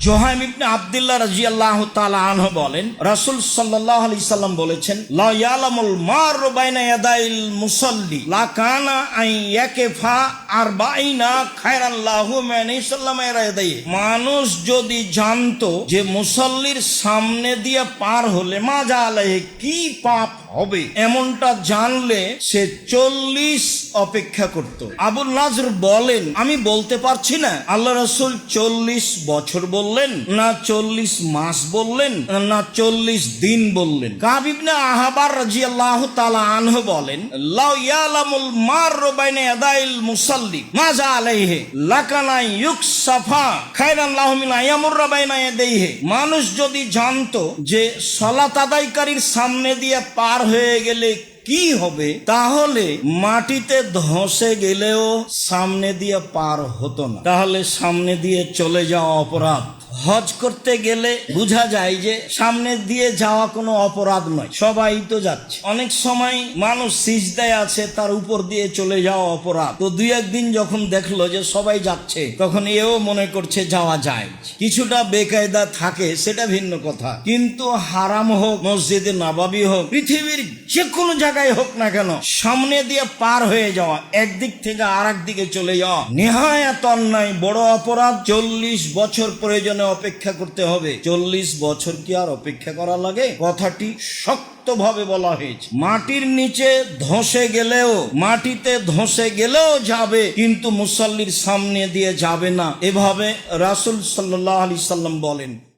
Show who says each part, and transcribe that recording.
Speaker 1: জোহাইম ইবনে আব্দুল্লাহ রাদিয়াল্লাহু তাআলা আনহু বলেন, রাসূল সাল্লাল্লাহু আলাইহি সাল্লাম বলেছেন, লা ইয়ালামুল মারু বাইনা ইয়াদাইল মুসাল্লি লা কানা আন ইয়াকিফা আরবাইনা খায়রান লাহু মিন ইসলামে ইয়াদাইহি। মানুষ যদি জানতো যে মুসল্লির সামনে দিয়ে পার হলে মাজা আলাইহি কি পাপ হবে, এমনটা জানলে সে 40 অপেক্ষা করত। আবুল নাজর বলেন, আমি বলতে পারছি না আল্লাহ রাসূল 40 বছর বললেন, না 40 মাস বললেন, না 40 দিন বললেন। কাব ইবনে আহবার রাদিয়াল্লাহু তাআলা আনহু বলেন, লা ইয়ালামুল মারু বাইনা ইয়াদাইল মুসাল্লি মাজা আলাইহি লাকানা ইউকসাফা খায়রান লাহু মিন আয়ামুর বাইনা ইয়াদাইহি। মানুষ যদি জানতো যে সালাত আদায়কারীর সামনে দিয়ে পার হয়ে গেলে কি হবে, তাহলে মাটিতে ধসে গেলেও সামনে দিয়ে পার হতো না। তাহলে সামনে দিয়ে চলে যাওয়া অপরাধ। হজ করতে গেলে বোঝা যায় যে সামনে দিয়ে যাওয়া কোনো অপরাধ নয়, সবাই তো যাচ্ছে। অনেক সময় মানুষ সিজদায় আছে, তার উপর দিয়ে চলে যাওয়া অপরাধ। তো দুই একদিন যখন দেখলো যে সবাই যাচ্ছে, তখন এও মনে করছে যাওয়া যায়। কিছুটা বেকায়দা থাকে, সেটা ভিন্ন কথা, কিন্তু হারাম হোক, মসজিদে নববী হোক, পৃথিবীর যে কোনো জায়গায় হোক না কেন, সামনে দিয়ে পার হয়ে যাওয়া, একদিক থেকে আর একদিকে চলে যাওয়া নেহায়াত অন্যায়, বড় অপরাধ। 40 বছর প্রয়োজনে অপেক্ষা করতে হবে। 40 বছর কি আর অপেক্ষা করা লাগে? কথাটি শক্তভাবে বলা হয়েছে। মাটির নিচে ধসে গেলেও, মাটিতে ধসে গেলেও যাবে, কিন্তু মুসল্লির সামনে দিয়ে যাবে না, এভাবে রাসূল সাল্লাল্লাহু আলাইহি সাল্লাম বলেন।